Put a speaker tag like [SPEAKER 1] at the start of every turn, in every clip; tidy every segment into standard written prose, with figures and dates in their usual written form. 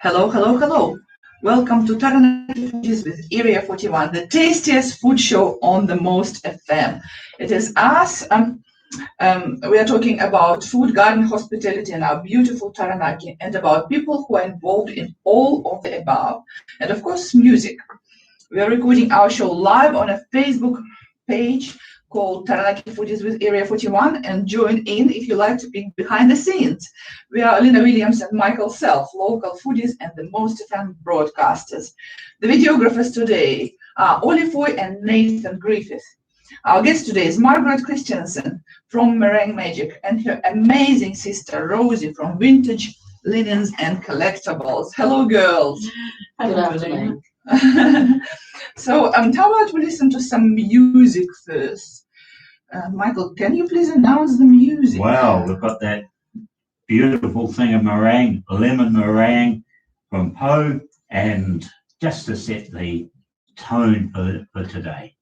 [SPEAKER 1] Hello, hello, hello. Welcome to Taranaki Foodies with Area 41, the tastiest food show on the Most FM. It is us. We are talking about food, garden, hospitality, and our beautiful Taranaki, and about people who are involved in all of the above, and of course, music. We are recording our show live on a Facebook page called Taranaki Foodies with Area 41, and join in if you like to be behind the scenes. We are Alina Williams and Michael Self, local foodies and the Most FM broadcasters. The videographers today are Ollie Foy and Nathan Griffith. Our guest today is Margaret Christensen from Meringue Magic and her amazing sister Rosie from Vintage Linens and Collectibles. Hello, girls.
[SPEAKER 2] Hello.
[SPEAKER 1] So how about we listen to some music first? Michael, can you please announce the music?
[SPEAKER 3] Well, we've got that beautiful thing of meringue, lemon meringue from Poe, and just to set the tone for today.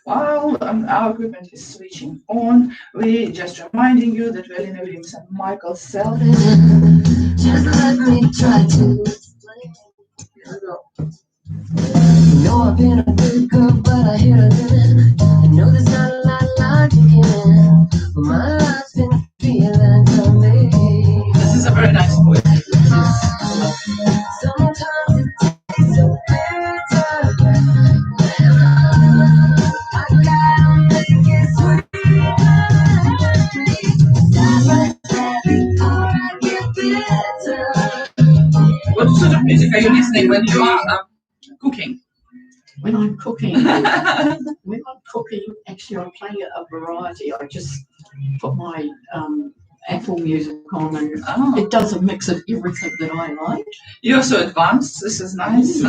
[SPEAKER 1] While our equipment is switching on, we're just reminding you that we're Lena Williams and Michael Self.
[SPEAKER 2] Just let me try to explain.
[SPEAKER 1] Here we go.
[SPEAKER 2] You know I've been a good girl, but I hit a limit. I know there's not a lot of logic in it, but my life's been feeling to me.
[SPEAKER 1] This is a very nice voice.
[SPEAKER 2] Sometimes it takes a bitter. I gotta make it sweet. Stop right there before I get bitter.
[SPEAKER 1] What sort of music are you listening when you are cooking?
[SPEAKER 4] When I'm cooking, actually I'm playing a variety. I just put my Apple Music on, and it does a mix of everything that I like.
[SPEAKER 1] You're so advanced. This is nice.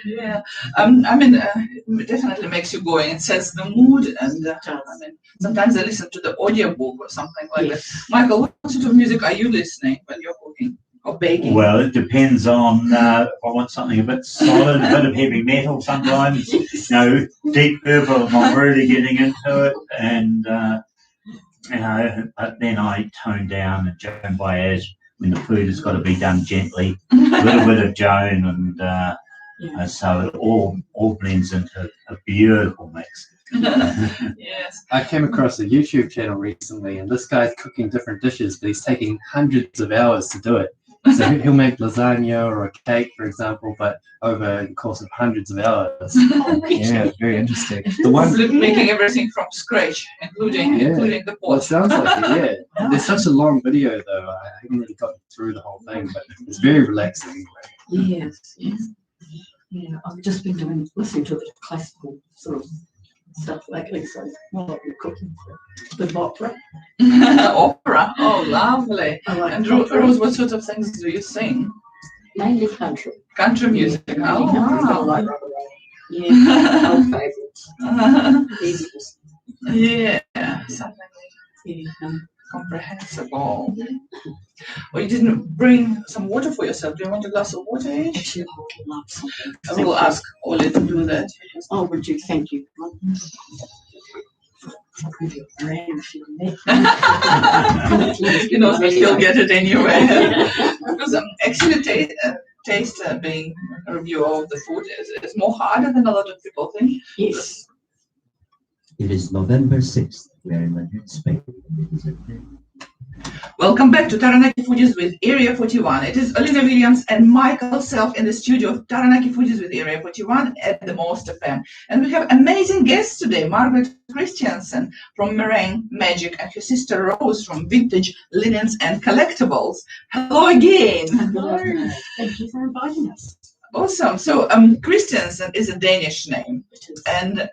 [SPEAKER 1] Yeah. It definitely makes you going. It sets the mood, and sometimes I listen to the audiobook or something like that. Michael, what sort of music are you listening when you're cooking or baking?
[SPEAKER 3] Well, it depends on if I want something a bit solid, a bit of heavy metal sometimes. Deep purple, I'm not really getting into it, and but then I tone down and Joan Baez when the food has got to be done gently. A little bit of Joan, and so it all blends into a beautiful mix.
[SPEAKER 1] Yes.
[SPEAKER 5] I came across a YouTube channel recently, and this guy's cooking different dishes, but he's taking hundreds of hours to do it. So he'll make lasagna or a cake, for example, but over the course of hundreds of hours. Yeah, very interesting. The one
[SPEAKER 1] Making everything from scratch, including the pot.
[SPEAKER 5] Well, it sounds like it, yeah. There's such a long video, though. I haven't really gotten through the whole thing, but it's very relaxing.
[SPEAKER 4] Yes. Yeah, I've just been listening to the classical sort of stuff lately, so while I've been cooking with opera.
[SPEAKER 1] Opera? Oh, lovely.
[SPEAKER 4] I like
[SPEAKER 1] And
[SPEAKER 4] opera.
[SPEAKER 1] Rose, what sort of things do you sing?
[SPEAKER 4] Mainly country.
[SPEAKER 1] Country music.
[SPEAKER 4] Yeah,
[SPEAKER 1] Oh, wow.
[SPEAKER 4] like Rubber Rain. Yeah, old favourites. Easy.
[SPEAKER 1] Yeah, something
[SPEAKER 4] Yeah.
[SPEAKER 1] comprehensible. Well, you didn't bring some water for yourself. Do you want a glass of water each?
[SPEAKER 4] Actually, I would love something.
[SPEAKER 1] I will ask Ollie to do that.
[SPEAKER 4] Oh, would you? Thank you.
[SPEAKER 1] You know, you'll get it anyway. Because actually, taste being a reviewer of the food is more harder than a lot of people think.
[SPEAKER 4] Yes.
[SPEAKER 6] It is November 6th. We are in Madrid, Spain.
[SPEAKER 1] Welcome back to Taranaki Foodies with Area 41. It is Olivia Williams and Michael Self in the studio of Taranaki Foodies with Area 41 at the Most FM. And we have amazing guests today, Margaret Christensen from Meringue Magic and her sister Rose from Vintage Linens and Collectibles. Hello again.
[SPEAKER 4] Hello. Thank you for inviting us.
[SPEAKER 1] Awesome. So Christensen is a Danish name, and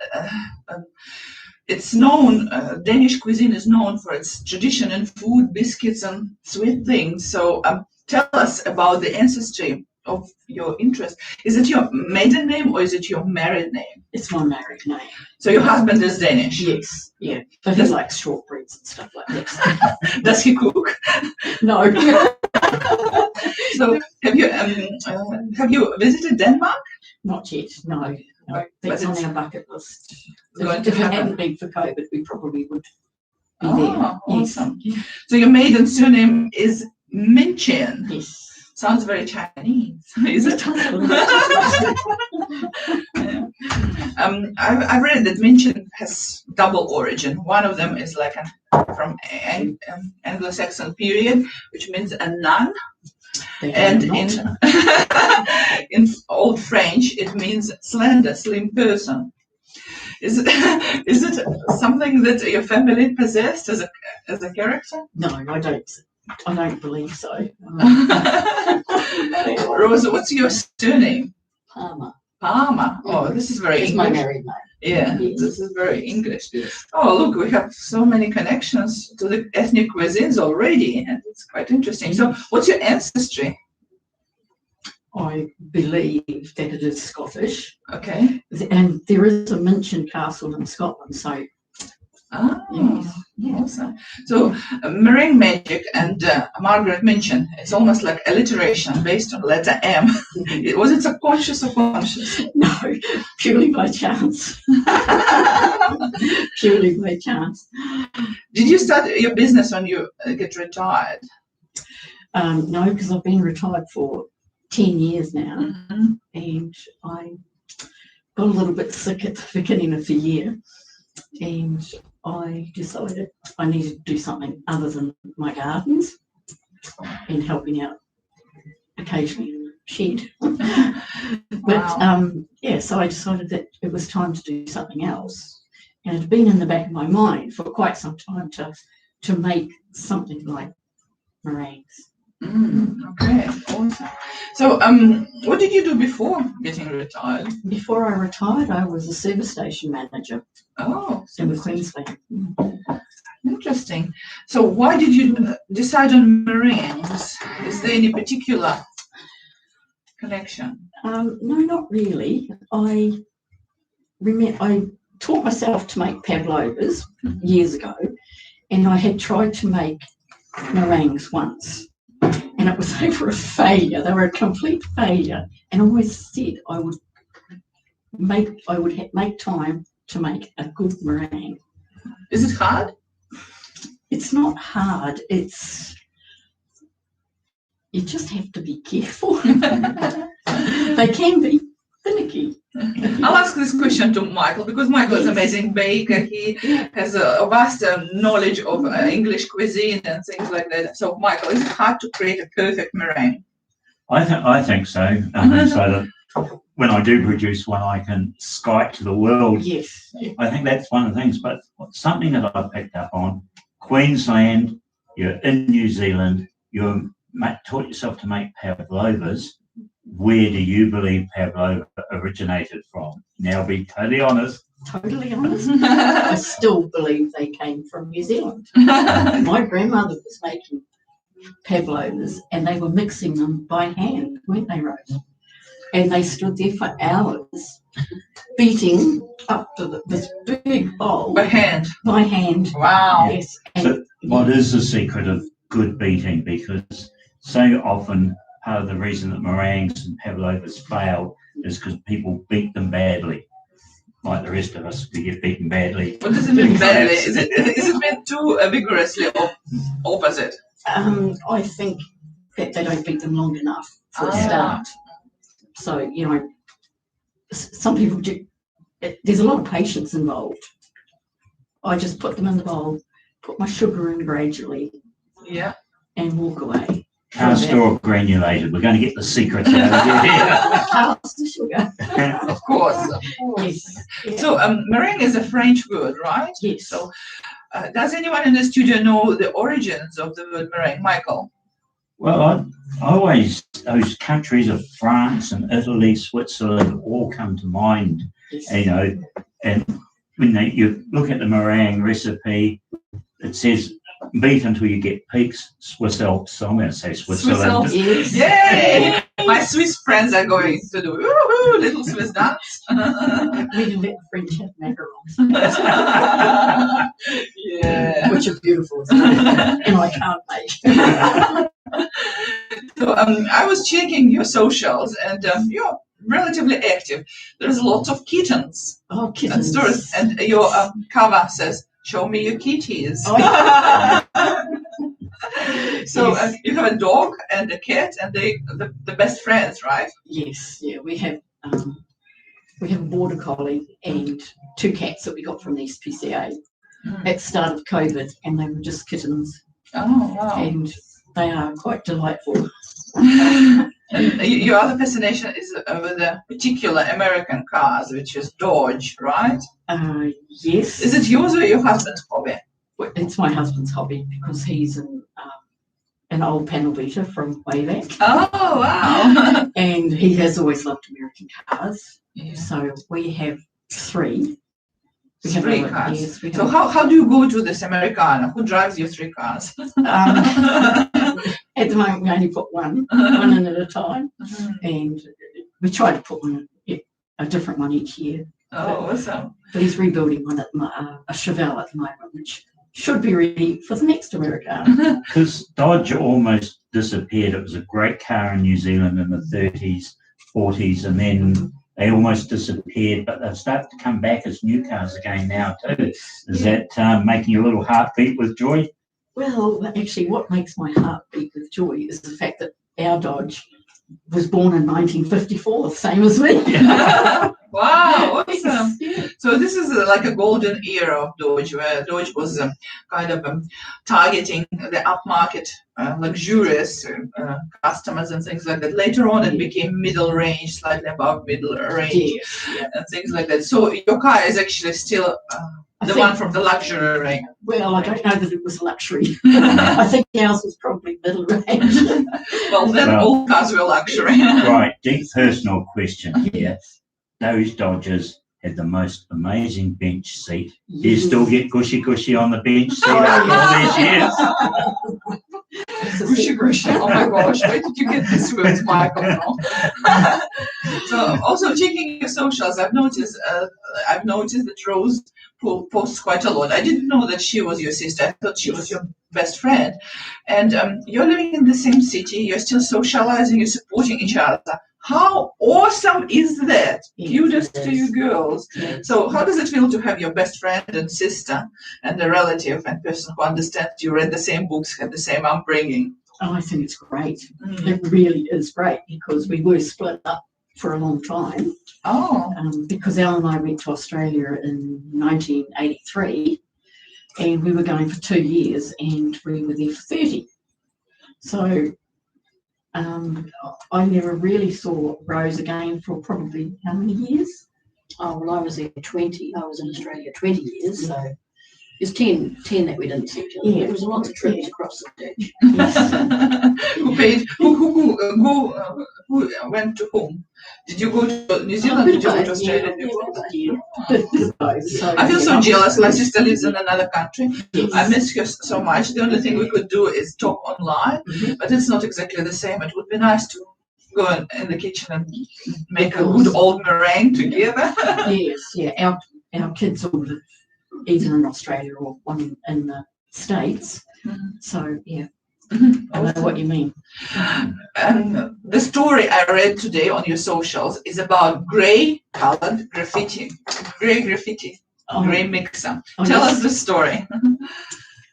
[SPEAKER 1] it's known, Danish cuisine is known for its tradition in food, biscuits, and sweet things. So tell us about the ancestry of your interest. Is it your maiden name or is it your married name?
[SPEAKER 4] It's my married name.
[SPEAKER 1] So your husband is Danish.
[SPEAKER 4] Yes, yeah. But he likes shortbreads and stuff like that.
[SPEAKER 1] Does he cook?
[SPEAKER 4] No.
[SPEAKER 1] So have you visited Denmark?
[SPEAKER 4] Not yet, no.
[SPEAKER 1] But
[SPEAKER 4] That's
[SPEAKER 1] it's
[SPEAKER 4] on our bucket list.
[SPEAKER 1] going
[SPEAKER 4] If
[SPEAKER 1] to
[SPEAKER 4] it
[SPEAKER 1] happen.
[SPEAKER 4] hadn't been for COVID, we probably would be
[SPEAKER 1] Oh,
[SPEAKER 4] there.
[SPEAKER 1] awesome. So your maiden surname is Minchin.
[SPEAKER 4] Yes.
[SPEAKER 1] Sounds very Chinese, is it? Yeah. I've read that Minchin has double origin. One of them is like from Anglo-Saxon period, which means a nun. And in Old French, it means slender, slim person. Is it something that your family possessed as a character?
[SPEAKER 4] No, I don't believe so.
[SPEAKER 1] Rosa, what's your surname?
[SPEAKER 4] Palmer.
[SPEAKER 1] Palmer. Oh, this is very
[SPEAKER 4] It's
[SPEAKER 1] English.
[SPEAKER 4] my married name.
[SPEAKER 1] Yeah,
[SPEAKER 4] Yes.
[SPEAKER 1] this is very English.
[SPEAKER 4] Yes.
[SPEAKER 1] Oh, look, we have so many connections to the ethnic cuisines already, and it's quite interesting. So, what's your ancestry?
[SPEAKER 4] I believe that it is Scottish.
[SPEAKER 1] Okay.
[SPEAKER 4] And there is a Minchin castle in Scotland, so
[SPEAKER 1] Ah,
[SPEAKER 4] yes.
[SPEAKER 1] awesome. So, Meringue Magic and Margaret Minchin, it's almost like alliteration based on letter M. Was it subconscious or conscious?
[SPEAKER 4] No, purely by chance. Purely by chance.
[SPEAKER 1] Did you start your business when you get retired?
[SPEAKER 4] No, because I've been retired for 10 years now,
[SPEAKER 1] Mhm.
[SPEAKER 4] and I got a little bit sick at the beginning of the year, and I decided I needed to do something other than my gardens and helping out occasionally in the shed. But yeah, so I decided that it was time to do something else, and it had been in the back of my mind for quite some time to make something like meringues.
[SPEAKER 1] Okay, awesome. So, what did you do before getting retired?
[SPEAKER 4] Before I retired, I was a service station manager
[SPEAKER 1] Oh,
[SPEAKER 4] in Queensland.
[SPEAKER 1] interesting. So, why did you decide on meringues? Is there any particular connection?
[SPEAKER 4] No, not really. I taught myself to make pavlovas years ago, and I had tried to make meringues once, and it was over a failure. They were a complete failure, and I always said I would make time to make a good meringue.
[SPEAKER 1] Is it hard?
[SPEAKER 4] It's not hard. You just have to be careful. They can be finicky.
[SPEAKER 1] I'll ask this question to Michael because Michael is an amazing baker. He has a vast knowledge of English cuisine and things like that. So, Michael, is it hard to create a perfect meringue?
[SPEAKER 3] I think so. So that when I do produce one, I can Skype to the world.
[SPEAKER 4] Yes.
[SPEAKER 3] I think that's one of the things. But something that I picked up on, Queensland, you're in New Zealand, you're taught yourself to make pavlovas. Where do you believe pavlova originated from? Now, be totally honest.
[SPEAKER 4] Totally honest. I still believe they came from New Zealand. My grandmother was making pavlovas, and they were mixing them by hand, weren't they, Rose? And they stood there for hours, beating up to this big bowl
[SPEAKER 1] By hand.
[SPEAKER 4] by hand.
[SPEAKER 1] Wow.
[SPEAKER 4] Yes. And
[SPEAKER 3] So what is the secret of good beating? Because so often part of the reason that meringues and pavlovas fail is because people beat them badly. Like the rest of us, we get beaten badly.
[SPEAKER 1] What does it mean badly? Is it meant too vigorously or opposite?
[SPEAKER 4] I think that they don't beat them long enough for a start. So, some people do. There's a lot of patience involved. I just put them in the bowl, put my sugar in gradually,
[SPEAKER 1] Yeah.
[SPEAKER 4] and walk away.
[SPEAKER 3] Caster or granulated? We're going to get the secrets out of here.
[SPEAKER 4] Caster sugar.
[SPEAKER 1] Of course.
[SPEAKER 4] Yes. Yeah.
[SPEAKER 1] So, meringue is a French word, right?
[SPEAKER 4] Yes.
[SPEAKER 1] So, does anyone in the studio know the origins of the word meringue? Michael?
[SPEAKER 3] Well, I always, those countries of France and Italy, Switzerland, all come to mind, and when you look at the meringue recipe, it says meat until you get peaks. Swiss Alps. I'm going to say Switzerland.
[SPEAKER 1] Alps.
[SPEAKER 4] Yes.
[SPEAKER 1] Yay! My Swiss friends are going to do woohoo, little Swiss dance.
[SPEAKER 4] We can let the French have macarons,
[SPEAKER 1] Yeah.
[SPEAKER 4] which are beautiful, and I can't make.
[SPEAKER 1] So I was checking your socials, and you're relatively active. There's lots of kittens
[SPEAKER 4] Oh,
[SPEAKER 1] and
[SPEAKER 4] kittens.
[SPEAKER 1] stories, and your cover says, "Show me your kitties."
[SPEAKER 4] Oh,
[SPEAKER 1] So
[SPEAKER 4] Yes.
[SPEAKER 1] you have a dog and a cat, and the best friends, right?
[SPEAKER 4] Yes, yeah, we have a border collie and 2 cats that we got from the SPCA at the start of COVID, and they were just kittens,
[SPEAKER 1] Oh wow!
[SPEAKER 4] and they are quite delightful.
[SPEAKER 1] And your other fascination is with the particular American cars, which is Dodge, right?
[SPEAKER 4] Yes,
[SPEAKER 1] Is it yours or your husband's hobby?
[SPEAKER 4] it's my husband's hobby because he's an old panel beater from way back,
[SPEAKER 1] Oh wow!
[SPEAKER 4] and he has always loved American cars.
[SPEAKER 1] Yeah.
[SPEAKER 4] So we have 3. We have
[SPEAKER 1] 3
[SPEAKER 4] a-
[SPEAKER 1] cars.
[SPEAKER 4] Yes, we
[SPEAKER 1] So
[SPEAKER 4] have.
[SPEAKER 1] how do you go to this Americana? Who drives your 3 cars?
[SPEAKER 4] At the moment, we only put one in at a time, and we try to put a different one each year.
[SPEAKER 1] Oh, awesome!
[SPEAKER 4] But he's rebuilding one at a Chevelle at the moment, which should be ready for the next Americana.
[SPEAKER 3] Because Dodge almost disappeared. It was a great car in New Zealand in the 30s, 40s, and then they almost disappeared, but they've started to come back as new cars again now too. Is that making your little heart beat with joy?
[SPEAKER 4] Well, actually, what makes my heart beat with joy is the fact that our Dodge was born in 1954, the same as me.
[SPEAKER 1] Wow, awesome!
[SPEAKER 4] Yeah.
[SPEAKER 1] So this is like a golden era of Dodge, where Dodge was kind of targeting the upmarket, luxurious customers and things like that. Later on, it became middle range, slightly above middle range,
[SPEAKER 4] Yes, yeah.
[SPEAKER 1] and things like that. So your car is actually still
[SPEAKER 4] I
[SPEAKER 1] the
[SPEAKER 4] think-
[SPEAKER 1] one from the luxury range.
[SPEAKER 4] Well, I don't know that it was luxury. I think ours was probably middle range.
[SPEAKER 1] Well, then
[SPEAKER 3] Well-
[SPEAKER 1] all cars were luxury.
[SPEAKER 3] Right, deep personal question here.
[SPEAKER 4] Yes.
[SPEAKER 3] Those Dodgers had the most amazing bench seat. Do you still get gushy on the bench seat after all these years?
[SPEAKER 1] Gushy, gushy. Oh my gosh, where did you get these words, Michael? No? So also checking your socials, I've noticed that Rose posts quite a lot. I didn't know that she was your sister. I thought she was your best friend. And you're living in the same city, you're still socializing, you're supporting each other. How awesome is that?
[SPEAKER 4] Yes,
[SPEAKER 1] Kudos
[SPEAKER 4] it
[SPEAKER 1] to
[SPEAKER 4] is.
[SPEAKER 1] you girls.
[SPEAKER 4] Yes.
[SPEAKER 1] So how does it feel to have your best friend and sister and a relative and person who understands you, read the same books, had the same upbringing?
[SPEAKER 4] Oh, I think it's great.
[SPEAKER 1] Mm.
[SPEAKER 4] It really is great because we were split up for a long time.
[SPEAKER 1] Oh,
[SPEAKER 4] Because Al and I went to Australia in 1983, and we were going for 2 years, and we were there for 30. So I never really saw Rose again for probably how many years?
[SPEAKER 7] Oh, well, I was there 20. I was in Australia 20 years, so there's 10 that we didn't see each other.
[SPEAKER 4] Yeah.
[SPEAKER 7] There was lots of trips across the ditch.
[SPEAKER 1] who paid? Who went to whom? Did you go to New Zealand? Did you go to Australia?
[SPEAKER 4] So,
[SPEAKER 1] I feel so jealous. My sister lives in another country.
[SPEAKER 4] Yes.
[SPEAKER 1] I miss her so much. The only thing we could do is talk online, but it's not exactly the same. It would be nice to go in the kitchen and make a good old meringue together.
[SPEAKER 4] Yes, yeah. Our kids all live either in Australia or one in the States. So yeah, I know what you mean.
[SPEAKER 1] And the story I read today on your socials is about gray-colored graffiti, gray graffiti, gray mixer. Tell us the story.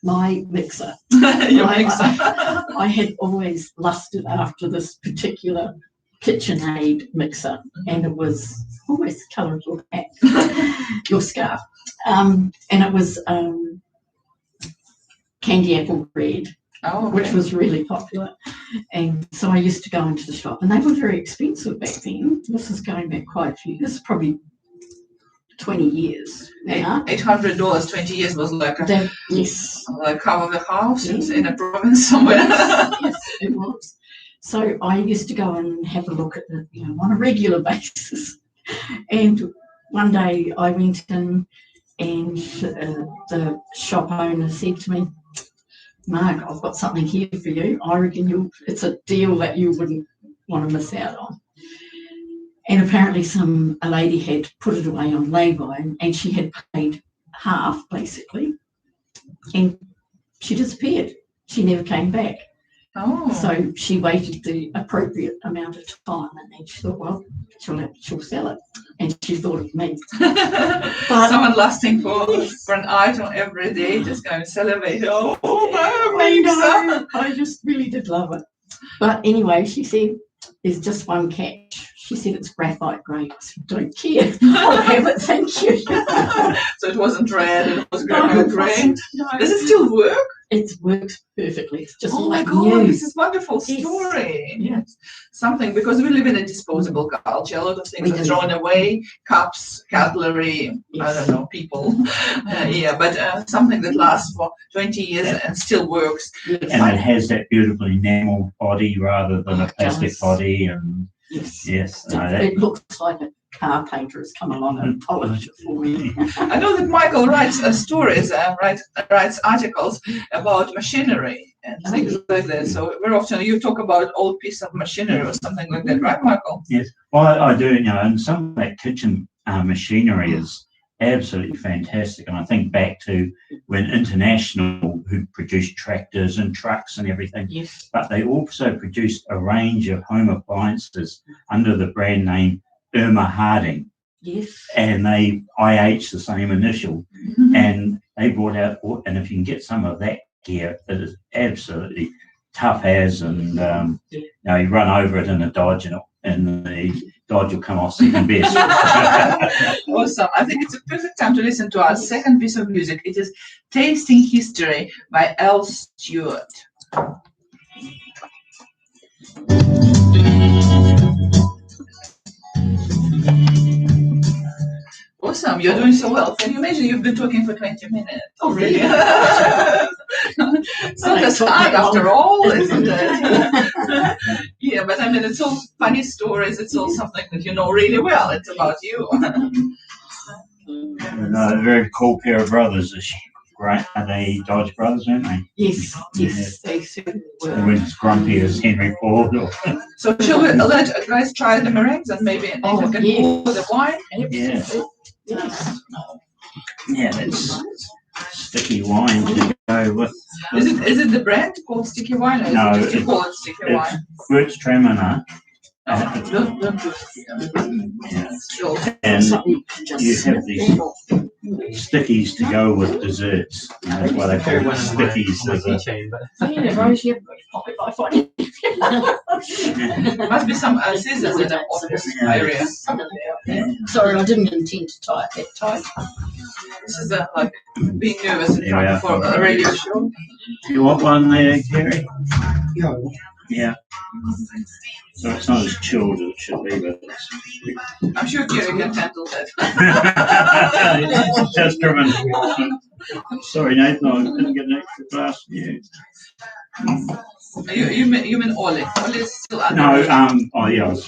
[SPEAKER 4] My mixer.
[SPEAKER 1] Your
[SPEAKER 4] I-
[SPEAKER 1] mixer.
[SPEAKER 4] I had always lusted after this particular KitchenAid mixer, and it was almost the colour of your hat, your scarf, and it was candy apple red,
[SPEAKER 1] Oh,
[SPEAKER 4] which
[SPEAKER 1] okay.
[SPEAKER 4] was really popular. And so I used to go into the shop, and they were very expensive back then. This is going back quite a few. This is probably 20 years now.
[SPEAKER 1] $800 20 years was like a
[SPEAKER 4] Yes.
[SPEAKER 1] like half of a house in a province somewhere.
[SPEAKER 4] Yes, it was. So I used to go and have a look at it, on a regular basis. And one day I went in, and the shop owner said to me, Mark, I've got something here for you. I reckon it's a deal that you wouldn't want to miss out on. And apparently a lady had put it away on lay-by and she had paid half, basically, and she disappeared. She never came back.
[SPEAKER 1] Oh.
[SPEAKER 4] So she waited the appropriate amount of time, and then she thought, well, she'll sell it. And she thought of me.
[SPEAKER 1] Someone lusting for an item every day, just going to celebrate. Oh,
[SPEAKER 4] I just really did love it. But anyway, she said, there's just one catch. She said it's graphite grade. I said, don't care. I'll have it, thank you.
[SPEAKER 1] So it wasn't red, it was graphite grade.
[SPEAKER 4] No.
[SPEAKER 1] Does it still work?
[SPEAKER 4] It works perfectly. It's just
[SPEAKER 1] Oh my
[SPEAKER 4] like
[SPEAKER 1] God,
[SPEAKER 4] new.
[SPEAKER 1] this is a wonderful
[SPEAKER 4] Yes.
[SPEAKER 1] story.
[SPEAKER 4] Yes.
[SPEAKER 1] Something, because we live in a disposable culture. A lot of things
[SPEAKER 4] We
[SPEAKER 1] are
[SPEAKER 4] do.
[SPEAKER 1] thrown away, cups, cutlery, I
[SPEAKER 4] Yes.
[SPEAKER 1] don't know, people. But something that lasts for 20 years and still works.
[SPEAKER 4] Yes.
[SPEAKER 3] And it has that beautiful enamel body rather than a
[SPEAKER 4] It
[SPEAKER 3] plastic
[SPEAKER 4] does.
[SPEAKER 3] body. And
[SPEAKER 4] Yes.
[SPEAKER 3] yes,
[SPEAKER 4] It,
[SPEAKER 3] no, that,
[SPEAKER 4] it looks like a car painter has come along and polished it for me.
[SPEAKER 1] I know that Michael writes stories, writes articles about machinery and things like that. So very often you talk about old piece of machinery or something like that, right, Michael?
[SPEAKER 3] yes. Well, I do, and some of that kitchen machinery is absolutely fantastic. And I think back to when International, who produced tractors and trucks and everything,
[SPEAKER 4] Yes.
[SPEAKER 3] but they also produced a range of home appliances under the brand name Irma Harding,
[SPEAKER 4] Yes.
[SPEAKER 3] and they IH the same initial, and they brought out, and if you can get some of that gear, it is absolutely tough as, and you run over it in a Dodge, and the Dodge will come off second best.
[SPEAKER 1] Awesome. I think it's a perfect time to listen to our second piece of music. It is Tasting History by Al Stewart. Awesome, you're doing so well. Can you imagine you've been talking for 20 minutes?
[SPEAKER 4] Oh, really?
[SPEAKER 1] It's not as hard after all, isn't it? Yeah, but I mean, it's all funny stories. It's all something that you know really well. It's about you.
[SPEAKER 3] And, a very cool pair of brothers. Great, are they Dodge brothers, aren't they?
[SPEAKER 4] Yes. Yes. They certainly
[SPEAKER 3] They
[SPEAKER 4] were.
[SPEAKER 3] weren't as grumpy as Henry Ford.
[SPEAKER 1] So shall we let guys try the meringues and maybe
[SPEAKER 4] Oh,
[SPEAKER 1] Nathan can
[SPEAKER 4] yes.
[SPEAKER 1] pour the wine?
[SPEAKER 3] Yes.
[SPEAKER 4] Yes.
[SPEAKER 3] Yeah, that's sticky wine to go with.
[SPEAKER 1] Is it the brand called sticky wine? Or is
[SPEAKER 3] No,
[SPEAKER 1] it just you
[SPEAKER 3] it-
[SPEAKER 1] call it sticky wine?
[SPEAKER 3] Querts Traminer.
[SPEAKER 1] Don't do
[SPEAKER 3] Yeah.
[SPEAKER 1] still.
[SPEAKER 3] And
[SPEAKER 4] Something
[SPEAKER 3] you
[SPEAKER 4] just
[SPEAKER 3] have these stickies to go with desserts. That's why they call it stickies. There's a-
[SPEAKER 5] keychain, but
[SPEAKER 4] Yeah, Rose, you haven't got your pocket by finding.
[SPEAKER 1] There must be some scissors in the office area.
[SPEAKER 4] Sorry, I didn't intend to tie it that tight.
[SPEAKER 1] This is like being nervous in
[SPEAKER 3] There we
[SPEAKER 1] front
[SPEAKER 3] are.
[SPEAKER 1] of a radio show.
[SPEAKER 3] You want one there, Gary?
[SPEAKER 5] yeah.
[SPEAKER 3] Yeah. So it's not as chilled as it should be, but it's...
[SPEAKER 1] I'm sure Gary can handle that.
[SPEAKER 3] Just driven. Sorry, Nathan, I didn't get an extra glass for you.
[SPEAKER 1] You mean Ole? Ole is still under.
[SPEAKER 3] No, oh yeah, I was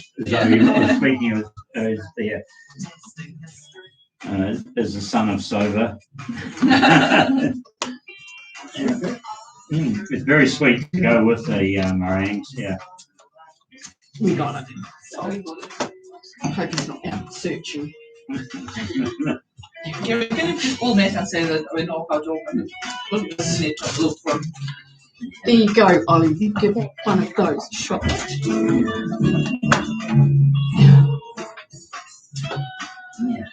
[SPEAKER 3] speaking of as the son of Soba. It's very sweet to go with the meringues, yeah.
[SPEAKER 4] We got it. Sorry. I hope he's not out searching.
[SPEAKER 1] Gary, can you please call Nathan and say that we know how to open it? We just need to look for.
[SPEAKER 4] There you go, Ollie. You give one of those a shot.
[SPEAKER 3] Yeah.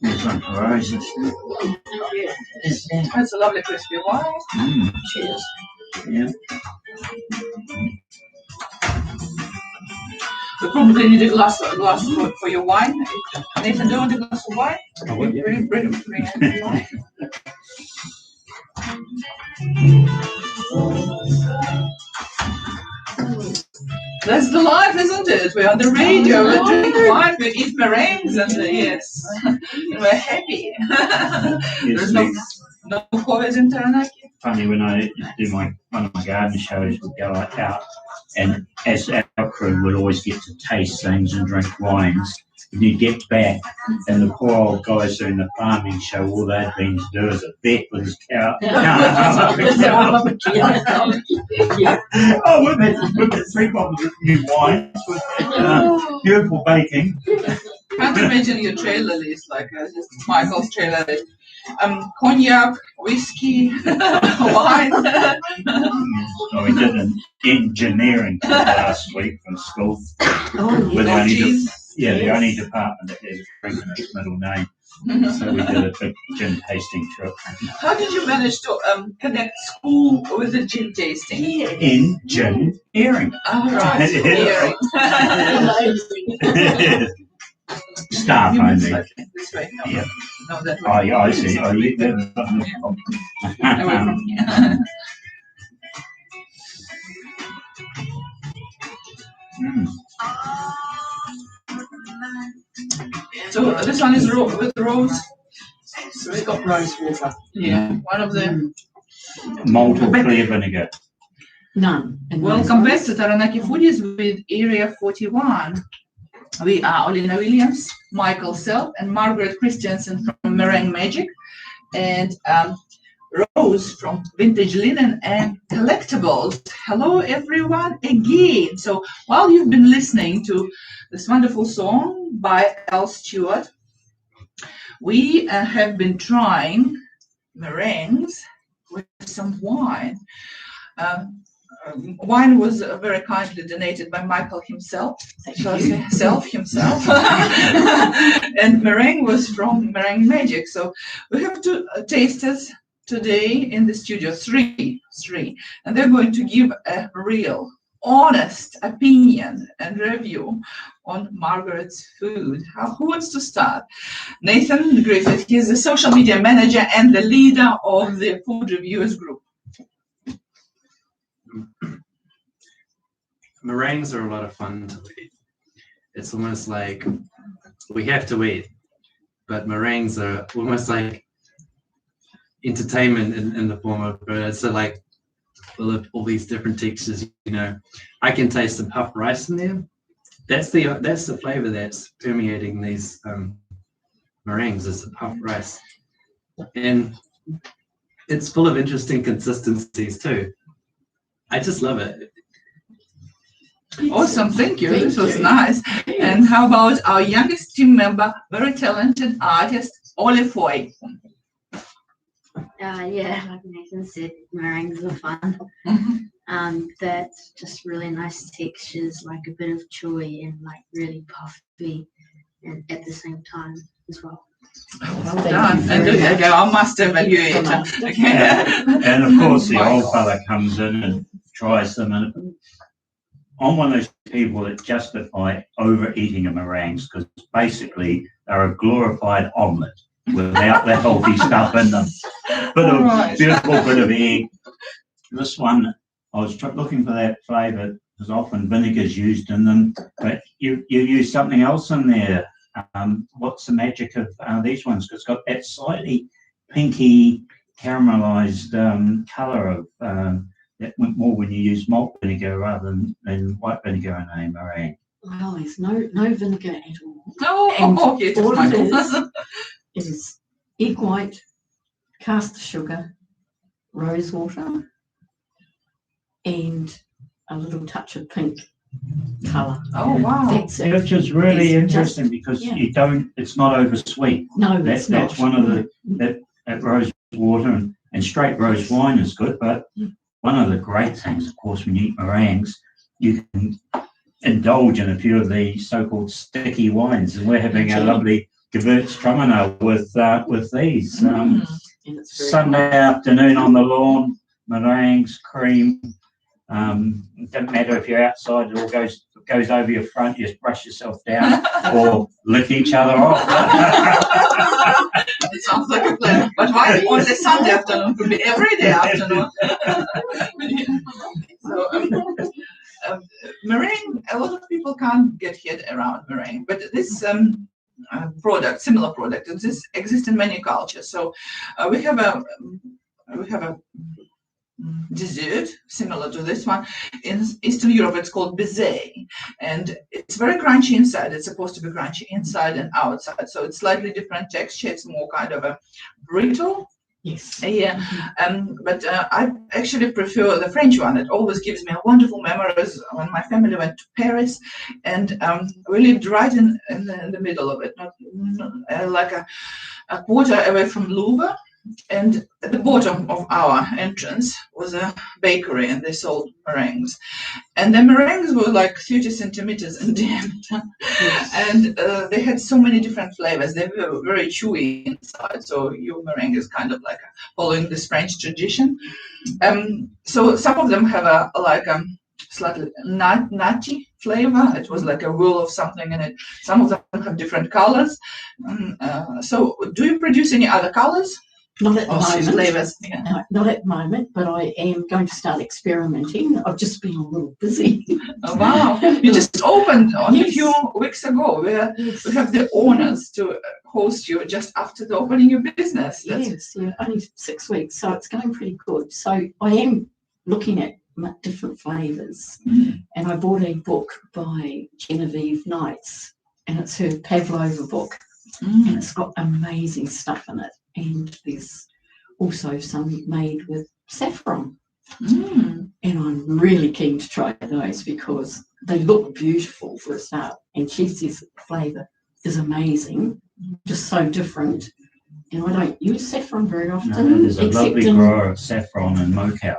[SPEAKER 3] There's one for roses.
[SPEAKER 1] It's a lovely crispy wine.
[SPEAKER 4] Cheers.
[SPEAKER 3] Yeah.
[SPEAKER 1] We probably need a glass for your wine. Nathan, do you want a glass of wine?
[SPEAKER 5] I would, yeah.
[SPEAKER 1] Bring wine. That's the life, isn't it? We're on the radio, we drink wine, we eat meringues, and yes, and we're happy. There's no COVID in Taranaki.
[SPEAKER 3] Funny, when I do one of my garden shows, we go out, and as our crew would always get to taste things and drink wines, And you get back, and the poor old guys doing the farming show, all they'd been to do is a vet with his cow. Oh, with the 3 bottles of new wine, with that, beautiful baking.
[SPEAKER 1] Can't imagine your trailer list like just Michael's trailer list. Cognac, whiskey, wine.
[SPEAKER 3] Oh, we did an engineering last week from school.
[SPEAKER 4] Oh,
[SPEAKER 3] We're the
[SPEAKER 4] yeah.
[SPEAKER 3] only
[SPEAKER 1] Yes.
[SPEAKER 3] the only department that has a drink in its middle name. So we did a big gin tasting trip.
[SPEAKER 1] How did you manage to connect school with the gin tasting?
[SPEAKER 3] Engineering.
[SPEAKER 1] Oh, right.
[SPEAKER 3] Yeah. Staff
[SPEAKER 1] You mean
[SPEAKER 3] only.
[SPEAKER 1] like this way? No,
[SPEAKER 3] Yeah.
[SPEAKER 1] no, that
[SPEAKER 3] Oh,
[SPEAKER 1] way.
[SPEAKER 3] yeah, I see. Oh, you did.
[SPEAKER 1] Away from here.
[SPEAKER 3] Mm.
[SPEAKER 1] So this one is with rose. So
[SPEAKER 4] It's got rose water.
[SPEAKER 1] yeah, one of the.
[SPEAKER 3] Malt or clear vinegar.
[SPEAKER 4] None. And
[SPEAKER 1] Welcome back
[SPEAKER 4] rose.
[SPEAKER 1] to Taranaki Foodies with Area 41. We are Olina Williams, Michael Self, and Margaret Christiansen from Meringue Magic, and Rose from Vintage Linen and Collectibles. Hello, everyone, again. So while you've been listening to this wonderful song by Al Stewart, we have been trying meringues with some wine. Wine was very kindly donated by Michael himself, himself, and meringue was from Meringue Magic. So we have two tasters today in the studio, three, and they're going to give a real, honest opinion and review on Margaret's food. Who wants to start? Nathan Griffith, he's the social media manager and the leader of the food reviewers group.
[SPEAKER 5] Meringues are a lot of fun to eat. It's almost like we have to eat, but meringues are almost like entertainment in the form of it's like full of all these different textures. You know, I can taste the puffed rice in there. That's the flavor that's permeating these meringues is the puffed rice, and it's full of interesting consistencies too. I just love it.
[SPEAKER 1] Awesome, thank you. This was
[SPEAKER 4] you.
[SPEAKER 1] nice. And how about our youngest team member, very talented artist, Ole Foy?
[SPEAKER 8] Yeah, like Nathan said, meringues are fun. That's just really nice textures, like a bit of chewy and like really puffy, and at the same time as well.
[SPEAKER 1] Well done. And there you go, our master evaluator. Okay.
[SPEAKER 3] And of course, the old fella comes in and tries them. And I'm one of those people that justify overeating of meringues because basically they're a glorified omelette without the healthy stuff in them. Beautiful bit of egg. This one, I was looking for that flavour because often vinegar's used in them, but you use something else in there. What's the magic of these ones? Because it's got that slightly pinky caramelized colour of that more when you use malt vinegar rather than white vinegar in a meringue.
[SPEAKER 4] Well, there's no vinegar at all.
[SPEAKER 1] Oh, yes,
[SPEAKER 4] all
[SPEAKER 1] Michael.
[SPEAKER 4] it is egg white, caster sugar, rose water, and a little touch of pink colour.
[SPEAKER 1] Oh, wow.
[SPEAKER 4] That's it.
[SPEAKER 3] Which is really
[SPEAKER 4] It's
[SPEAKER 3] interesting
[SPEAKER 4] just-
[SPEAKER 3] because
[SPEAKER 4] yeah.
[SPEAKER 3] you don't. It's not over sweet.
[SPEAKER 4] No, it's not.
[SPEAKER 3] That's one of the that rose water and straight rose wine is good, but one of the great things, of course, when you eat meringues, you can indulge in a few of the so-called sticky wines, and we're having a lovely Gewürztraminer with these.
[SPEAKER 4] And it's very
[SPEAKER 3] Sunday afternoon on the lawn, meringues, cream. It doesn't matter if you're outside; it all goes over your front. You just brush yourself down or lick each other off.
[SPEAKER 1] It sounds like a plan. But why on the Sunday afternoon? Could be every day afternoon. So, meringue, a lot of people can't get head around meringue, but this similar product, this exists in many cultures. So we have a dessert similar to this one. In Eastern Europe, it's called baiser, and it's very crunchy inside. It's supposed to be crunchy inside and outside, so it's slightly different texture. It's more kind of a brittle.
[SPEAKER 4] Yes.
[SPEAKER 1] Yeah, but I actually prefer the French one. It always gives me wonderful memories when my family went to Paris, and we lived right in the middle of it, not like a quarter away from Louvre. And at the bottom of our entrance was a bakery, and they sold meringues. And the meringues were like 30 centimeters in diameter. And they had so many different flavors. They were very chewy inside. So your meringue is kind of like following this French tradition. So some of them have a slightly nutty flavor. It was like a whirl of something in it. Some of them have different colors. So do you produce any other colors?
[SPEAKER 4] Not at the moment.
[SPEAKER 1] Flavors. Yeah.
[SPEAKER 4] No, not at the moment, but I am going to start experimenting. I've just been a little busy.
[SPEAKER 1] Oh, wow. You just opened only a
[SPEAKER 4] Yes.
[SPEAKER 1] few weeks ago.
[SPEAKER 4] Yes.
[SPEAKER 1] We have the honors to host you just after the opening your business.
[SPEAKER 4] Yes, yeah, only 6 weeks, so it's going pretty good. So I am looking at different flavours, and I bought a book by Genevieve Knights, and it's her Pavlova book, and it's got amazing stuff in it. And there's also some made with saffron, and I'm really keen to try those because they look beautiful for a start. And she says the flavour is amazing, just so different. And I don't use saffron very often.
[SPEAKER 3] No, there's a
[SPEAKER 4] except
[SPEAKER 3] lovely
[SPEAKER 4] in-
[SPEAKER 3] grower of saffron in Mocal.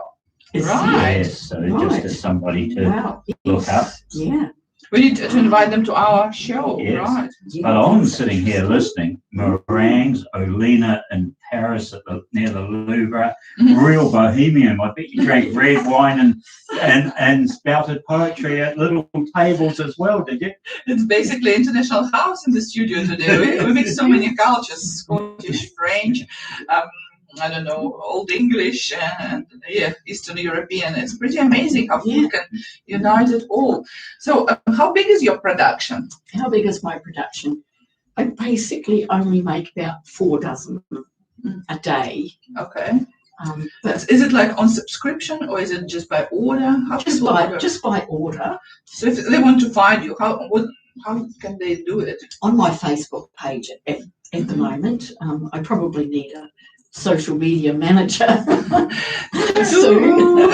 [SPEAKER 4] Is
[SPEAKER 1] Right.
[SPEAKER 3] Yes, so
[SPEAKER 4] Right.
[SPEAKER 3] just as somebody to
[SPEAKER 4] Wow.
[SPEAKER 3] look up.
[SPEAKER 4] Yeah.
[SPEAKER 1] We need to invite them to our show,
[SPEAKER 3] Yes.
[SPEAKER 1] right?
[SPEAKER 4] Yeah,
[SPEAKER 3] But I'm
[SPEAKER 4] that's
[SPEAKER 3] sitting here
[SPEAKER 4] interesting.
[SPEAKER 3] listening. Meringues, Olena in Paris near the Louvre,
[SPEAKER 1] Mhm.
[SPEAKER 3] real bohemian. I bet you drank red wine and spouted poetry at little tables as well, did you?
[SPEAKER 1] It's basically international house in the studio today. We mix so many cultures: Scottish, French, I don't know, Old English, and Eastern European. It's pretty amazing how food can unite it all. So, how big is your production?
[SPEAKER 4] How big is my production? I basically only make about 4 dozen a day.
[SPEAKER 1] Okay.
[SPEAKER 4] But
[SPEAKER 1] Is it like on subscription or is it just by order? How
[SPEAKER 4] just
[SPEAKER 1] people
[SPEAKER 4] by
[SPEAKER 1] order?
[SPEAKER 4] just by order
[SPEAKER 1] So if they want to find you, how can they do it?
[SPEAKER 4] on my Facebook page at the moment. I probably need a social media manager soon.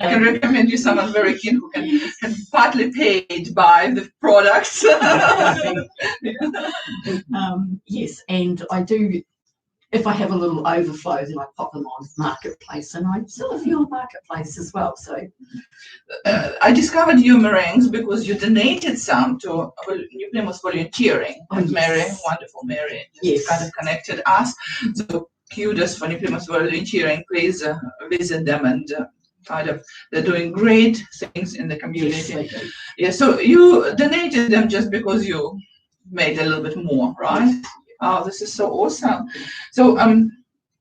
[SPEAKER 1] I can recommend you someone very keen who can partly paid by the products.
[SPEAKER 4] Yes, and I do. If I have a little overflow, then I pop them on Marketplace, and I sell a few on Marketplace as well. So
[SPEAKER 1] I discovered your meringues because you donated some to New Plymouth Volunteering.
[SPEAKER 4] Oh,
[SPEAKER 1] And
[SPEAKER 4] yes.
[SPEAKER 1] Mary, wonderful Mary, just
[SPEAKER 4] Yes.
[SPEAKER 1] kind of connected us. So kudos for New Plymouth Volunteering. Please visit them and they're doing great things in the
[SPEAKER 4] yes,
[SPEAKER 1] community.
[SPEAKER 4] they do.
[SPEAKER 1] Yeah, so you donated them just because you made a little bit more, right? Oh, this is so awesome. So,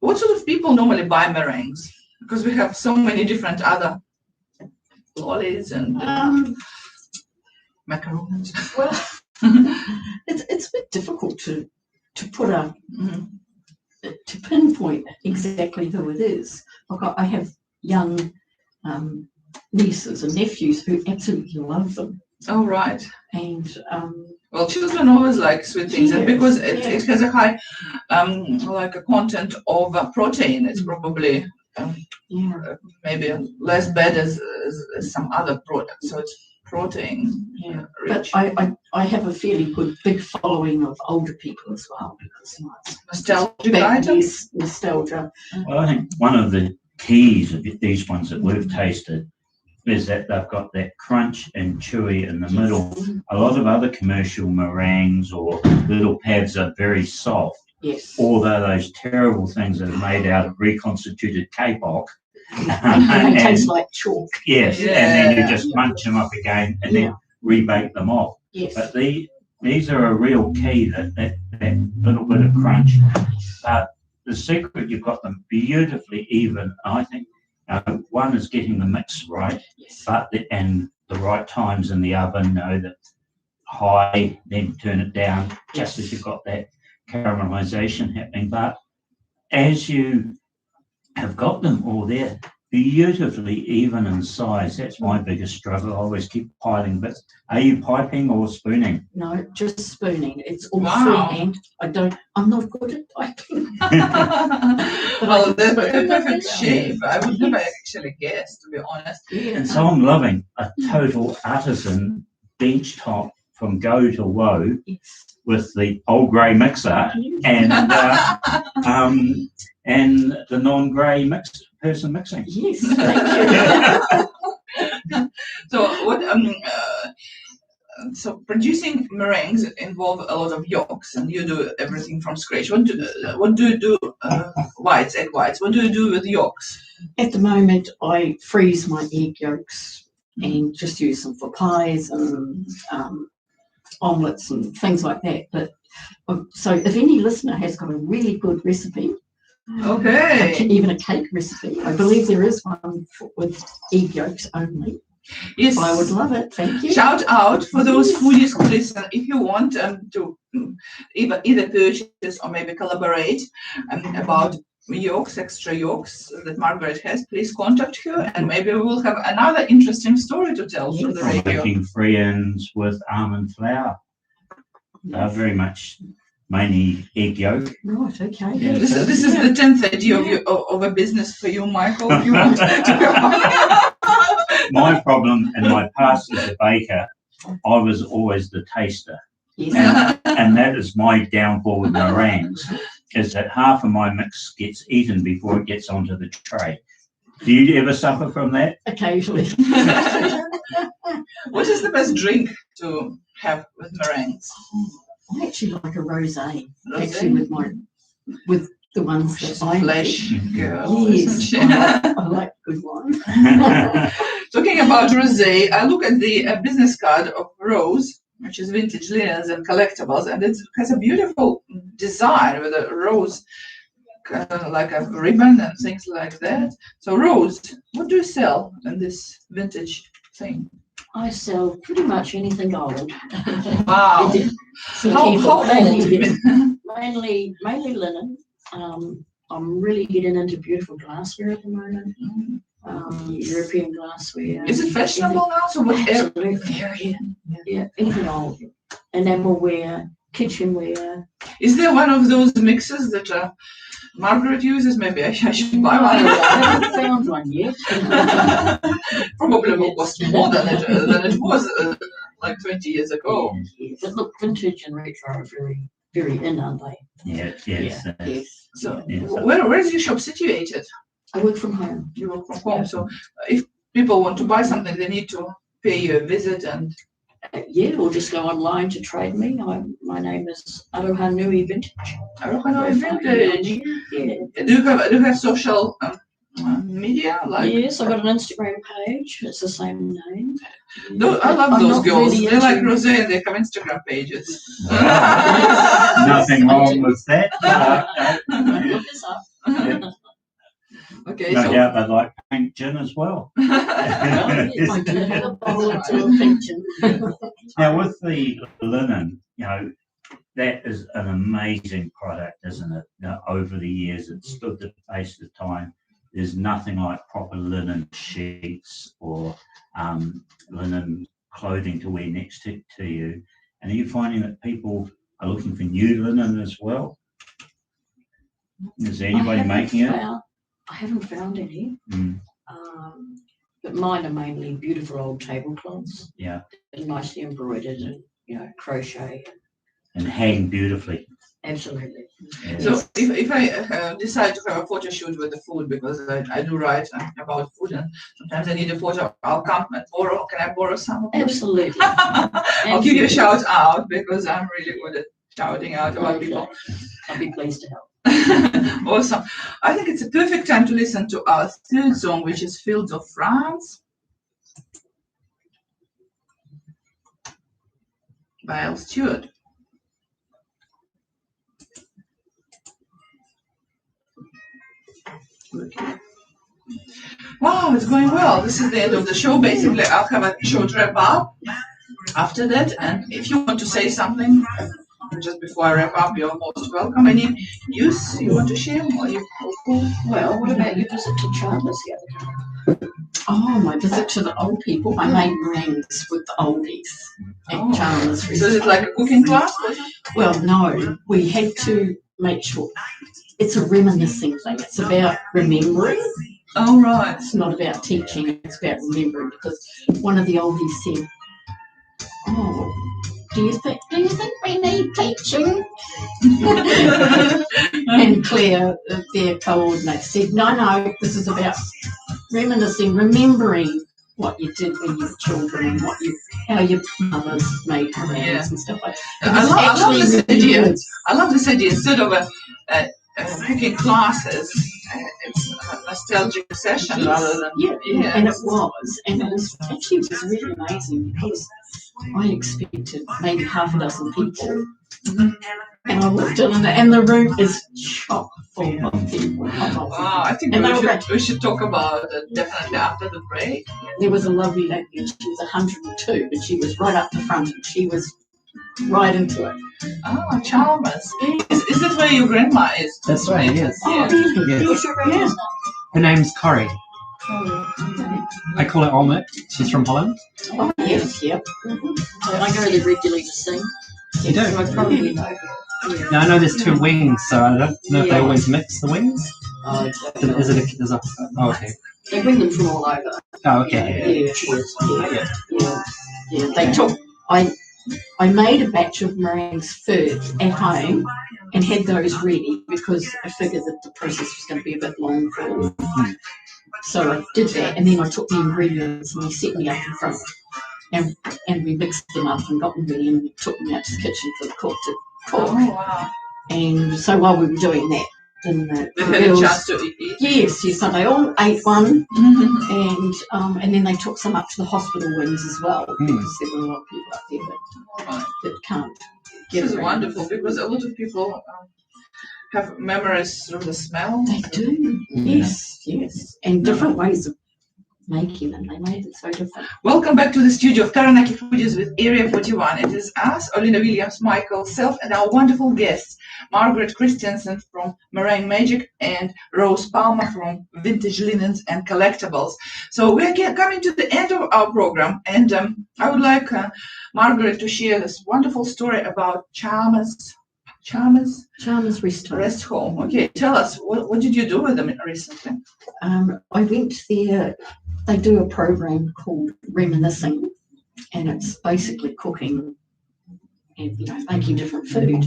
[SPEAKER 1] what sort of people normally buy meringues? Because we have so many different other lollies and macaroons.
[SPEAKER 4] Well, it's a bit difficult to put to pinpoint exactly who it is. Like I have young nieces and nephews who absolutely love them,
[SPEAKER 1] Oh, right.
[SPEAKER 4] and
[SPEAKER 1] Well, children always like sweet things, and
[SPEAKER 4] Yes,
[SPEAKER 1] because it
[SPEAKER 4] yes.
[SPEAKER 1] has a high, like a content of protein, it's probably
[SPEAKER 4] yeah,
[SPEAKER 1] maybe less bad as some other products. So it's protein
[SPEAKER 4] yeah. But
[SPEAKER 1] rich.
[SPEAKER 4] I have a fairly good big following of older people as well because it's
[SPEAKER 1] Nostalgic
[SPEAKER 4] back
[SPEAKER 1] item.
[SPEAKER 4] yes, nostalgia.
[SPEAKER 3] Well, I think one of the keys of these ones that we've tasted is that they've got that crunch and chewy in the middle. A lot of other commercial meringues or little pads are very soft,
[SPEAKER 4] Yes.
[SPEAKER 3] although those terrible things that are made out of reconstituted kapok.
[SPEAKER 4] And they taste like chalk.
[SPEAKER 3] Yes, and then you
[SPEAKER 1] Yeah.
[SPEAKER 3] just munch them up again and then rebake them off.
[SPEAKER 4] Yes.
[SPEAKER 3] But these are a real key, that little bit of crunch. But the secret, you've got them beautifully even. I think one is getting the mix right, but and the right times in the oven. The high, then turn it down, just as you've got that caramelization happening. But as you have got them all there, beautifully even in size. That's my biggest struggle. I always keep piling bits. Are you piping or spooning?
[SPEAKER 4] No, just spooning. It's all
[SPEAKER 1] Wow.
[SPEAKER 4] freehand. I'm not good at piping.
[SPEAKER 1] Well, they're perfect shape. I would never actually guess, to be honest.
[SPEAKER 3] And so I'm loving a total artisan bench top from go to woe with the old grey mixer and the non-grey person mixing.
[SPEAKER 4] Yes, thank you.
[SPEAKER 1] So what? So producing meringues involve a lot of yolks, and you do everything from scratch. What do you do? Whites, egg whites. What do you do with yolks?
[SPEAKER 4] At the moment, I freeze my egg yolks and just use them for pies and omelettes and things like that. But so if any listener has got a really good recipe,
[SPEAKER 1] Okay.
[SPEAKER 4] even a cake recipe, I believe there is one with egg yolks only.
[SPEAKER 1] Yes,
[SPEAKER 4] I would love it. Thank you.
[SPEAKER 1] Shout out for those foodies who listen. If you want to either purchase or maybe collaborate about yolks, extra yolks that Margaret has, please contact her, and maybe we will have another interesting story to tell from the
[SPEAKER 3] I'm
[SPEAKER 1] radio.
[SPEAKER 3] making free-ins with almond flour. They're very much mainly egg yolk.
[SPEAKER 4] Right, okay.
[SPEAKER 3] Yeah.
[SPEAKER 1] This is the 10th idea of a business for you, Michael. If you want to
[SPEAKER 3] My problem in my past as a baker, I was always the taster.
[SPEAKER 4] Yes.
[SPEAKER 3] And that is my downfall with meringues, is that half of my mix gets eaten before it gets onto the tray. Do you ever suffer from that?
[SPEAKER 4] Occasionally.
[SPEAKER 1] What is the best drink to have with meringues?
[SPEAKER 4] I actually like a rosé.
[SPEAKER 1] Rosé?
[SPEAKER 4] Actually, with the ones
[SPEAKER 1] She's
[SPEAKER 4] that
[SPEAKER 1] a
[SPEAKER 4] I
[SPEAKER 1] flesh girl, isn't
[SPEAKER 4] Yes,
[SPEAKER 1] she?
[SPEAKER 4] I like good wine.
[SPEAKER 1] Talking about rosé, I look at the business card of Rose, which is vintage linens and collectibles, and it has a beautiful design with a rose, kind of like a ribbon and things like that. So, Rose, what do you sell in this vintage thing?
[SPEAKER 7] I sell pretty much anything old.
[SPEAKER 1] Wow. How old?
[SPEAKER 7] Mainly linen. I'm really getting into beautiful glassware at the moment. European glassware.
[SPEAKER 1] Is it fashionable now? So whatever.
[SPEAKER 7] Absolutely. Yeah, anything old. Enamelware, kitchenware.
[SPEAKER 1] Is there one of those mixes that Margaret uses? Maybe I should buy one.
[SPEAKER 7] I haven't found one yet.
[SPEAKER 1] Probably will cost more than it was like 20 years ago.
[SPEAKER 7] Yeah, but look, vintage and retro are very, very in, aren't they?
[SPEAKER 3] Yes.
[SPEAKER 7] Yes.
[SPEAKER 1] So,
[SPEAKER 3] Yeah.
[SPEAKER 1] where is your shop situated?
[SPEAKER 7] I work from home.
[SPEAKER 1] You work from home. So, if people want to buy something, they need to pay you a visit and.
[SPEAKER 7] Yeah, or just go online to trade me. My name is Aroha Nui Vintage.
[SPEAKER 1] Aroha Vintage.
[SPEAKER 7] Yeah.
[SPEAKER 1] Do you have social media? Like.
[SPEAKER 7] Yes, I've got an Instagram page. It's the same name.
[SPEAKER 1] I love
[SPEAKER 7] I'm
[SPEAKER 1] those
[SPEAKER 7] not
[SPEAKER 1] girls.
[SPEAKER 7] really
[SPEAKER 1] They like
[SPEAKER 7] into-
[SPEAKER 1] Rose and they have Instagram pages.
[SPEAKER 3] Nothing wrong with that.
[SPEAKER 7] Look this up.
[SPEAKER 1] Okay,
[SPEAKER 3] No
[SPEAKER 1] so.
[SPEAKER 3] doubt they like pink gin as well.
[SPEAKER 7] Well, I do have a bottle or two of pink gin.
[SPEAKER 3] Now with the linen, that is an amazing product, isn't it? Over the years, it's stood the test of time. There's nothing like proper linen sheets or linen clothing to wear next to you. And are you finding that people are looking for new linen as well? Is there anybody making it?
[SPEAKER 7] I haven't found any.
[SPEAKER 3] Mm,
[SPEAKER 7] But mine are mainly beautiful old tablecloths.
[SPEAKER 3] yeah,
[SPEAKER 7] Nicely embroidered and crochet.
[SPEAKER 3] and hang beautifully.
[SPEAKER 7] Absolutely.
[SPEAKER 3] Yeah.
[SPEAKER 1] So if I decide to have a photo shoot with the food, because I do write about food and sometimes I need a photo, I'll come and borrow. Can I borrow some of yours?
[SPEAKER 7] Absolutely.
[SPEAKER 1] I'll give you a shout out because I'm really good at shouting out about people.
[SPEAKER 7] I'll be pleased to help.
[SPEAKER 1] Awesome. I think it's a perfect time to listen to our third song, which is Fields of France by Al Stewart. Wow, it's going well. This is the end of the show. Basically, I'll have a short wrap up after that. And if you want to say something, just before I wrap up, you're most welcome. Any news you want to share? Or you cool?
[SPEAKER 7] Well, what about your visit to Chandler's the other day?
[SPEAKER 4] Oh, my visit to the old people. I made meringues with the oldies at Chandler's.
[SPEAKER 1] So is it like a cooking class?
[SPEAKER 4] Well, no, we had to make sure it's a reminiscing thing. It's about remembering.
[SPEAKER 1] Oh, right.
[SPEAKER 4] It's not about teaching, it's about remembering, because one of the oldies said, "Oh, do you think we need teaching?" And Claire, their coordinator, said, no, this is about reminiscing, remembering what you did when you were children and how your mothers made meringues and stuff like that.
[SPEAKER 1] I love this idea. I love this idea. Instead of a cooking classes, it's a nostalgic session rather than
[SPEAKER 4] and it was actually really amazing, because I expected maybe half a dozen people, and I walked in and the room is chock full of people.
[SPEAKER 1] Wow, I think we should talk about it definitely after the break.
[SPEAKER 4] There was a lovely lady, and she was 102, but she was right up the front, and she was right into it.
[SPEAKER 1] Oh, Chalmers. Is this where your grandma is?
[SPEAKER 5] That's right, yes.
[SPEAKER 1] Yeah.
[SPEAKER 5] Yes. Her name's Corrie. I call her Olmert. She's from Holland.
[SPEAKER 4] Oh, yes, yep.
[SPEAKER 7] I go there regularly to sing.
[SPEAKER 5] You do?
[SPEAKER 7] So I probably know her. Yeah.
[SPEAKER 5] Now I know there's 2 wings, so I don't know if they always mix the wings.
[SPEAKER 7] Oh,
[SPEAKER 5] Oh, okay.
[SPEAKER 7] they bring them from all over.
[SPEAKER 5] Oh, okay.
[SPEAKER 4] Yeah. They took. I made a batch of meringues first at home and had those ready, because I figured that the process was going to be a bit long for them. So I did that, and then I took the ingredients and they set me up in front, and we mixed them up and got them ready, and took them out to the kitchen for the cook to cook.
[SPEAKER 1] Oh, wow.
[SPEAKER 4] And so while we were doing that, then
[SPEAKER 1] They had a chance to eat.
[SPEAKER 4] Yes, so they all ate one,
[SPEAKER 1] Mm-hmm.
[SPEAKER 4] and then they took some up to the hospital wings as well,
[SPEAKER 5] Mm.
[SPEAKER 4] because there were a lot of people up there that can't get
[SPEAKER 1] This is
[SPEAKER 4] around.
[SPEAKER 1] wonderful, because a lot of people have memories through the smell.
[SPEAKER 4] They do, yes, and different ways of making them. They made it so different.
[SPEAKER 1] Welcome back to the studio of Taranaki Foodies with Area 41. It is us, Olina Williams, Michael, self, and our wonderful guests, Margaret Christiansen from Meringue Magic and Rose Palmer from Vintage Linens and Collectibles. So we're coming to the end of our program, and I would like Margaret to share this wonderful story about Chalmers
[SPEAKER 4] Rest Home.
[SPEAKER 1] Okay, tell us, what did you do with them recently?
[SPEAKER 4] I went there. They do a program called Reminiscing, and it's basically cooking and making different food.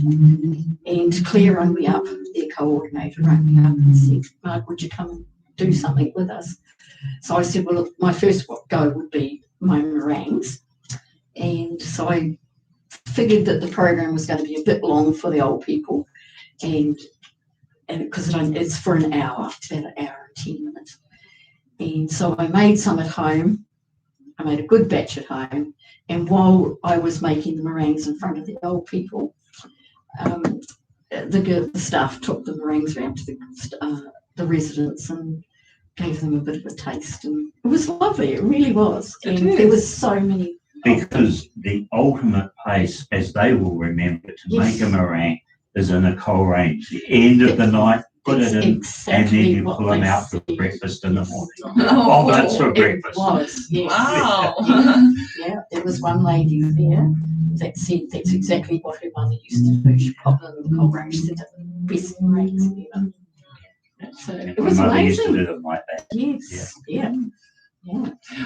[SPEAKER 4] And Claire rang me up, their coordinator rang me up and said, "Mark, would you come and do something with us?" So I said, well, my first go would be my meringues. And so I figured that the program was going to be a bit long for the old people, and because it's for an hour, about an hour and 10 minutes. And so I made some at home. I made a good batch at home, and while I was making the meringues in front of the old people, the staff took the meringues around to the residents and gave them a bit of a taste, and it was lovely. It really was, and there was so many.
[SPEAKER 3] Because the ultimate place, as they will remember, to make a meringue is in a cold range. The end of the night, put it in, and then you pull them out for breakfast in the morning. Oh, that's for breakfast.
[SPEAKER 4] It was, yes.
[SPEAKER 1] Wow.
[SPEAKER 4] Yeah, there was one lady there that said that's exactly what her mother used to do. She popped them in the cold range, said the best meringues ever. So it was
[SPEAKER 3] My mother used to
[SPEAKER 4] amazing.
[SPEAKER 3] do them like that.
[SPEAKER 4] Yes, yeah.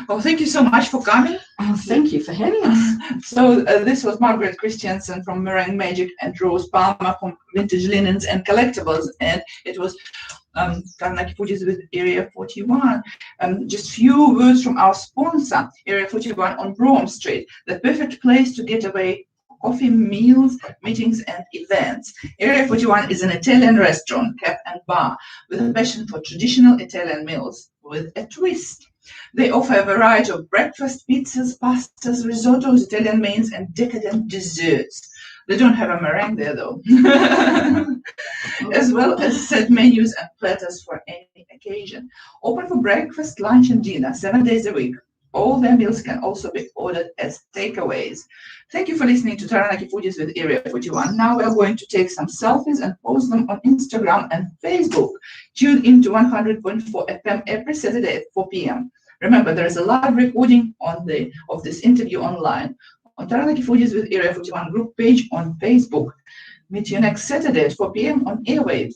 [SPEAKER 1] Well, thank you so much for coming.
[SPEAKER 4] Oh, thank you for having us.
[SPEAKER 1] So this was Margaret Christiansen from Meringue Magic and Rose Palmer from Vintage Linens and Collectibles, and it was Taranaki Foodies with Area 41. Just few words from our sponsor, Area 41 on Brougham Street, the perfect place to get away coffee, meals, meetings, and events. Area 41 is an Italian restaurant, cafe and bar with a passion for traditional Italian meals with a twist. They offer a variety of breakfast, pizzas, pastas, risottos, Italian mains, and decadent desserts. They don't have a meringue there, though. As well as set menus and platters for any occasion. Open for breakfast, lunch, and dinner, 7 days a week. All their meals can also be ordered as takeaways. Thank you for listening to Taranaki Foodies with Area 41. Now we are going to take some selfies and post them on Instagram and Facebook. Tune in to 100.4 FM every Saturday at 4 p.m. Remember, there is a live recording of this interview online on Taranaki Foodies with Area 41 group page on Facebook. Meet you next Saturday at 4 p.m. on airwaves.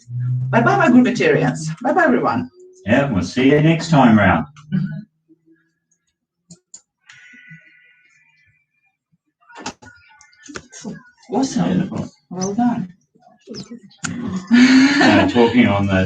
[SPEAKER 1] Bye-bye, my groupitarians. Bye-bye, everyone.
[SPEAKER 3] Yeah, we'll see you next time round.
[SPEAKER 1] Awesome. Well done.
[SPEAKER 3] Talking on the